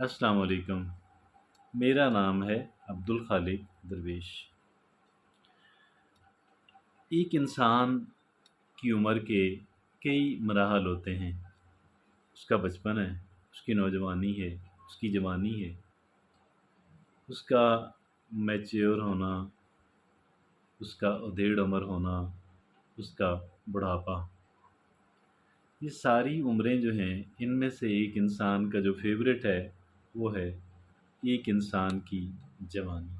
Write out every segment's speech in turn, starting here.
السلام علیکم۔ میرا نام ہے عبدالخالق درویش۔ ایک انسان کی عمر کے کئی مراحل ہوتے ہیں۔ اس کا بچپن ہے، اس کی نوجوانی ہے، اس کی جوانی ہے، اس کا میچیور ہونا، اس کا ادھیڑ عمر ہونا، اس کا بڑھاپا۔ یہ ساری عمریں جو ہیں، ان میں سے ایک انسان کا جو فیوریٹ ہے وہ ہے ایک انسان کی جوانی۔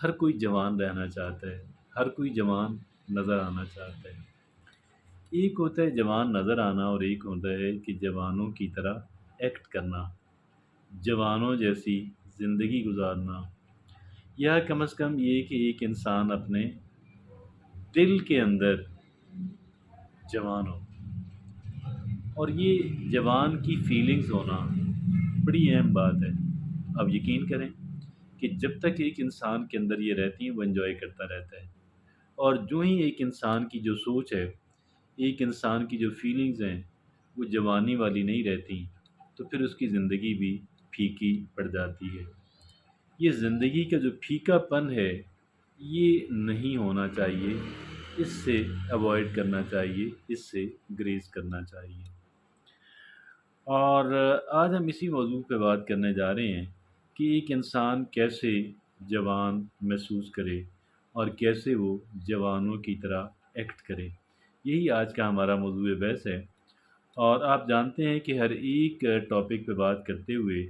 ہر کوئی جوان رہنا چاہتا ہے، ہر کوئی جوان نظر آنا چاہتا ہے۔ ایک ہوتا ہے جوان نظر آنا اور ایک ہوتا ہے کہ جوانوں کی طرح ایکٹ کرنا، جوانوں جیسی زندگی گزارنا، یا کم از کم یہ کہ ایک انسان اپنے دل کے اندر جوان ہو۔ اور یہ جوان کی فیلنگز ہونا بڑی اہم بات ہے۔ اب یقین کریں کہ جب تک ایک انسان کے اندر یہ رہتی ہیں وہ انجوائے کرتا رہتا ہے، اور جو ہی ایک انسان کی جو سوچ ہے، ایک انسان کی جو فیلنگز ہیں وہ جوانی والی نہیں رہتی، تو پھر اس کی زندگی بھی پھیکی پڑ جاتی ہے۔ یہ زندگی کا جو پھیکا پن ہے یہ نہیں ہونا چاہیے، اس سے اوائڈ کرنا چاہیے، اس سے گریز کرنا چاہیے۔ اور آج ہم اسی موضوع پہ بات کرنے جا رہے ہیں کہ ایک انسان کیسے جوان محسوس کرے اور کیسے وہ جوانوں کی طرح ایکٹ کرے۔ یہی آج کا ہمارا موضوع بحث ہے۔ اور آپ جانتے ہیں کہ ہر ایک ٹاپک پہ بات کرتے ہوئے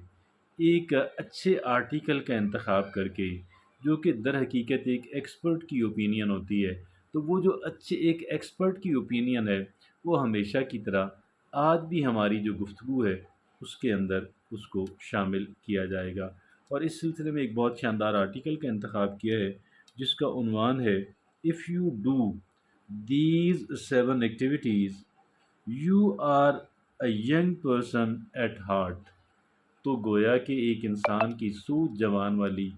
ایک اچھے آرٹیکل کا انتخاب کر کے، جو کہ در حقیقت ایک ایکسپرٹ کی اوپینین ہوتی ہے، تو وہ جو اچھے ایک ایکسپرٹ کی اوپینین ہے وہ ہمیشہ کی طرح آج بھی ہماری جو گفتگو ہے اس کے اندر اس کو شامل کیا جائے گا۔ اور اس سلسلے میں ایک بہت شاندار آرٹیکل کا انتخاب کیا ہے جس کا عنوان ہے "If you do these 7 activities you are a young person at heart"۔ تو گویا کہ ایک انسان کی سوچ جوان والی،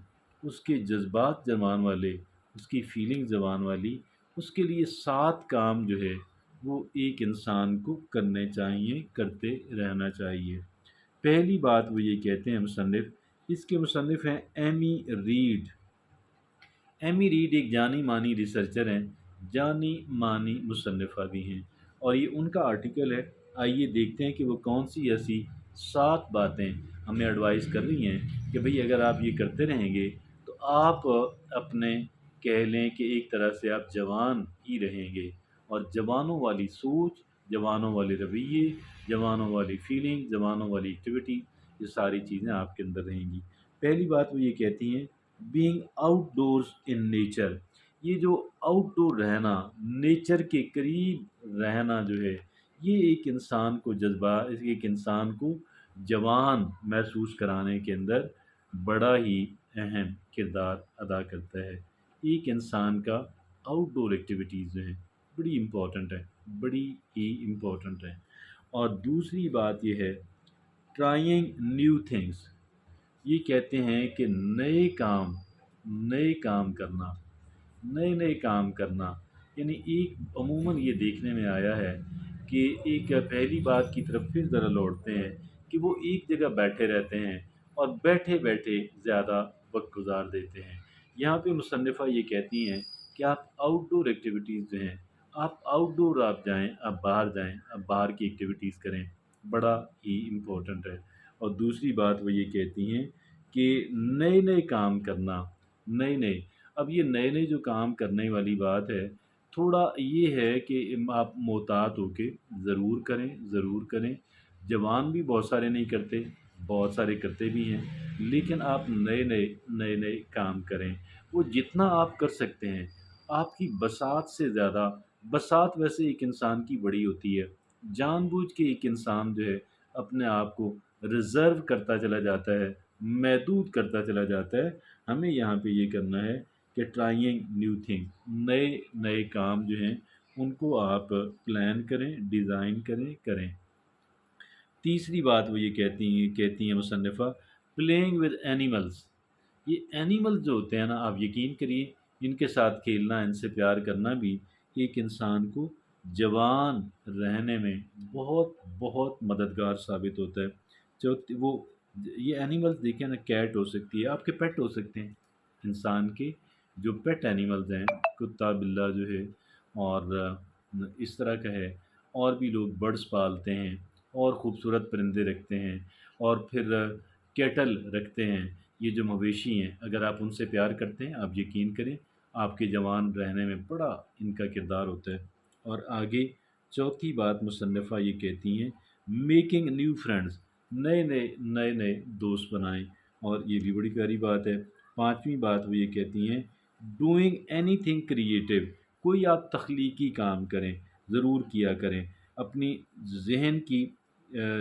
اس کے جذبات جوان والے، اس کی فیلنگ جوان والی، اس کے لیے 7 کام جو ہے وہ ایک انسان کو کرنے چاہیے، کرتے رہنا چاہیے۔ پہلی بات وہ یہ کہتے ہیں مصنف، اس کے مصنف ہیں ایمی ریڈ۔ ایمی ریڈ ایک جانی مانی ریسرچر ہیں، جانی مانی مصنفہ بھی ہیں، اور یہ ان کا آرٹیکل ہے۔ آئیے دیکھتے ہیں کہ وہ کون سی ایسی 7 باتیں ہمیں ایڈوائز کر رہی ہیں کہ بھئی اگر آپ یہ کرتے رہیں گے تو آپ اپنے کہہ لیں کہ ایک طرح سے آپ جوان ہی رہیں گے، اور جوانوں والی سوچ، جوانوں والے رویے، جوانوں والی فیلنگ، جوانوں والی ایکٹیویٹی، یہ ساری چیزیں آپ کے اندر رہیں گی۔ پہلی بات وہ یہ کہتی ہیں being out doors in nature. یہ جو آؤٹ ڈور رہنا، نیچر کے قریب رہنا جو ہے، یہ ایک انسان کو ایک انسان کو جوان محسوس کرانے کے اندر بڑا ہی اہم کردار ادا کرتا ہے۔ ایک انسان کا آؤٹ ڈور ایکٹیویٹیز جو ہیں بڑی امپورٹنٹ ہے، بڑی ہی امپورٹنٹ ہے۔ اور دوسری بات یہ ہے ٹرائنگ نیو تھنگس۔ یہ کہتے ہیں کہ نئے کام کرنا، نئے کام کرنا، یعنی ایک عموماً یہ دیکھنے میں آیا ہے کہ ایک پہلی بات کی طرف پھر ذرا لوٹتے ہیں کہ وہ ایک جگہ بیٹھے رہتے ہیں اور بیٹھے بیٹھے زیادہ وقت گزار دیتے ہیں۔ یہاں پہ مصنفہ یہ کہتی ہیں کہ آپ آؤٹ ڈور ایکٹیویٹیز جو ہیں، آپ آؤٹ ڈور آپ جائیں، آپ باہر جائیں، آپ باہر کی ایکٹیویٹیز کریں، بڑا ہی امپورٹنٹ ہے۔ اور دوسری بات وہ یہ کہتی ہیں کہ نئے کام کرنا، نئے اب یہ نئے جو کام کرنے والی بات ہے، تھوڑا یہ ہے کہ آپ محتاط ہو کے ضرور کریں۔ جوان بھی بہت سارے نہیں کرتے، بہت سارے کرتے بھی ہیں، لیکن آپ نئے کام کریں۔ وہ جتنا آپ کر سکتے ہیں، آپ کی بساط سے زیادہ، بساط ویسے ایک انسان کی بڑی ہوتی ہے، جان بوجھ کے ایک انسان جو ہے اپنے آپ کو ریزرو کرتا چلا جاتا ہے، محدود کرتا چلا جاتا ہے۔ ہمیں یہاں پہ یہ کرنا ہے کہ ٹرائنگ نیو تھنگ، نئے کام جو ہیں ان کو آپ پلان کریں، ڈیزائن کریں۔ تیسری بات وہ یہ کہتی ہیں مصنفہ پلینگ ود اینیملز۔ یہ اینیمل جو ہوتے ہیں نا، آپ یقین کریے ان کے ساتھ کھیلنا، ان سے پیار کرنا بھی ایک انسان کو جوان رہنے میں بہت بہت مددگار ثابت ہوتا ہے۔ جو وہ یہ اینیملس دیکھیں نا، کیٹ ہو سکتی ہے، آپ کے پیٹ ہو سکتے ہیں، انسان کے جو پیٹ اینیملز ہیں، کتا بلّا جو ہے، اور اس طرح کا ہے، اور بھی لوگ برڈس پالتے ہیں اور خوبصورت پرندے رکھتے ہیں، اور پھر کیٹل رکھتے ہیں، یہ جو مویشی ہیں، اگر آپ ان سے پیار کرتے ہیں، آپ یقین کریں آپ کے جوان رہنے میں بڑا ان کا کردار ہوتا ہے۔ اور آگے چوتھی بات مصنفہ یہ کہتی ہیں، میکنگ نیو فرینڈز، نئے نئے دوست بنائیں، اور یہ بھی بڑی پیاری بات ہے۔ پانچویں بات وہ یہ کہتی ہیں، ڈوئنگ اینی تھنگ کریٹیو، کوئی آپ تخلیقی کام کریں، ضرور کیا کریں، اپنی ذہن کی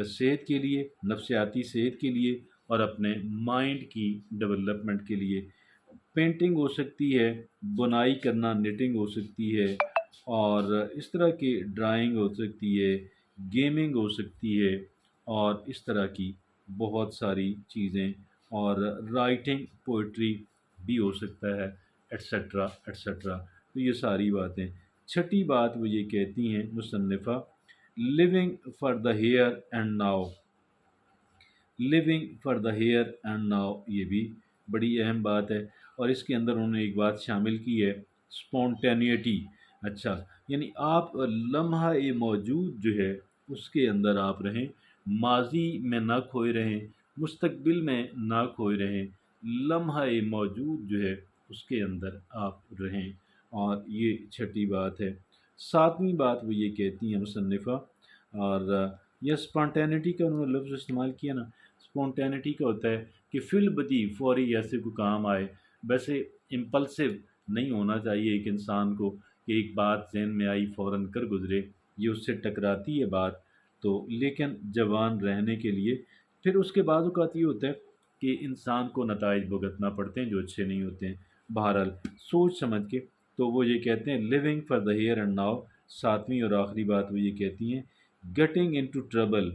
صحت کے لیے، نفسیاتی صحت کے لیے، اور اپنے مائنڈ کی ڈیولپمنٹ کے لیے۔ پینٹنگ ہو سکتی ہے، بنائی کرنا، نیٹنگ ہو سکتی ہے، اور اس طرح کی ڈرائنگ ہو سکتی ہے، گیمنگ ہو سکتی ہے، اور اس طرح کی بہت ساری چیزیں، اور رائٹنگ پوئٹری بھی ہو سکتا ہے، ایٹسٹرا ایٹسٹرا۔ تو یہ ساری باتیں۔ چھٹی بات وہ یہ کہتی ہیں مصنفہ، living for the here and now, living for the here and now, یہ بھی بڑی اہم بات ہے۔ اور اس کے اندر انہوں نے ایک بات شامل کی ہے، اسپونٹینیٹی۔ اچھا، یعنی آپ لمحہ موجود جو ہے اس کے اندر آپ رہیں، ماضی میں نہ کھوئے رہیں، مستقبل میں نہ کھوئے رہیں، لمحہ موجود جو ہے اس کے اندر آپ رہیں، اور یہ چھٹی بات ہے۔ ساتویں بات وہ یہ کہتی ہیں مصنفہ، اور یہ اسپونٹینٹی کا انہوں نے لفظ استعمال کیا نا، اسپونٹینٹی کا ہوتا ہے کہ فی البدی، فوری ایسے کو کام آئے، ویسے امپلسو نہیں ہونا چاہیے ایک انسان کو کہ ایک بات ذہن میں آئی فوراً کر گزرے، یہ اس سے ٹکراتی ہے بات تو، لیکن جوان رہنے کے لیے پھر اس کے بعد اوقات یہ ہوتا ہے کہ انسان کو نتائج بھگتنا پڑتے ہیں جو اچھے نہیں ہوتے ہیں، بہرحال سوچ سمجھ کے۔ تو وہ یہ کہتے ہیں، living for the here and now. ساتویں اور آخری بات وہ یہ کہتی ہیں، گیٹنگ انٹو ٹربل۔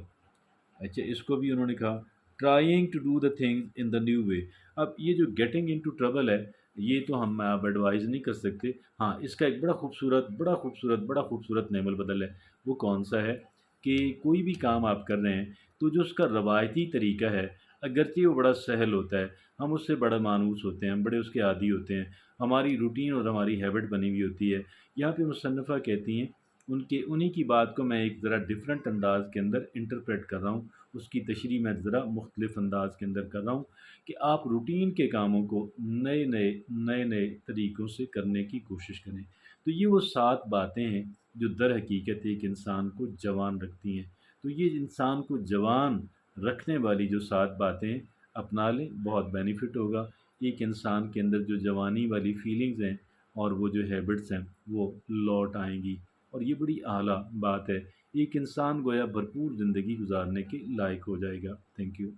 اچھا، اس کو بھی انہوں نے کہا، trying to do the things in the new way. اب یہ جو گیٹنگ انٹو ٹربل ہے، یہ تو ہم آپ ایڈوائز نہیں کر سکتے، ہاں اس کا ایک بڑا خوبصورت نعم البدل ہے۔ وہ کون سا ہے کہ کوئی بھی کام آپ کر رہے ہیں تو جو اس کا روایتی طریقہ ہے، اگرچہ وہ بڑا سہل ہوتا ہے، ہم اس سے بڑا مانوس ہوتے ہیں، ہم بڑے اس کے عادی ہوتے ہیں، ہماری روٹین اور ہماری ہیبٹ بنی ہوئی ہوتی ہے۔ یہاں پہ مصنفہ کہتی ہیں، انہی کی بات کو میں ایک ذرا ڈفرینٹ انداز کے اندر انٹرپریٹ کر رہا ہوں، اس کی تشریح میں ذرا مختلف انداز کے اندر کر رہا ہوں، کہ آپ روٹین کے کاموں کو نئے نئے طریقوں سے کرنے کی کوشش کریں۔ تو یہ وہ 7 باتیں ہیں جو در حقیقت ایک انسان کو جوان رکھتی ہیں۔ تو یہ انسان کو جوان رکھنے والی جو 7 باتیں اپنا لیں، بہت بینیفٹ ہوگا، ایک انسان کے اندر جو جوانی والی فیلنگز ہیں اور وہ جو ہیبٹس ہیں وہ لوٹ آئیں گی، اور یہ بڑی اعلیٰ بات ہے، ایک انسان گویا بھرپور زندگی گزارنے کے لائق ہو جائے گا۔ Thank you.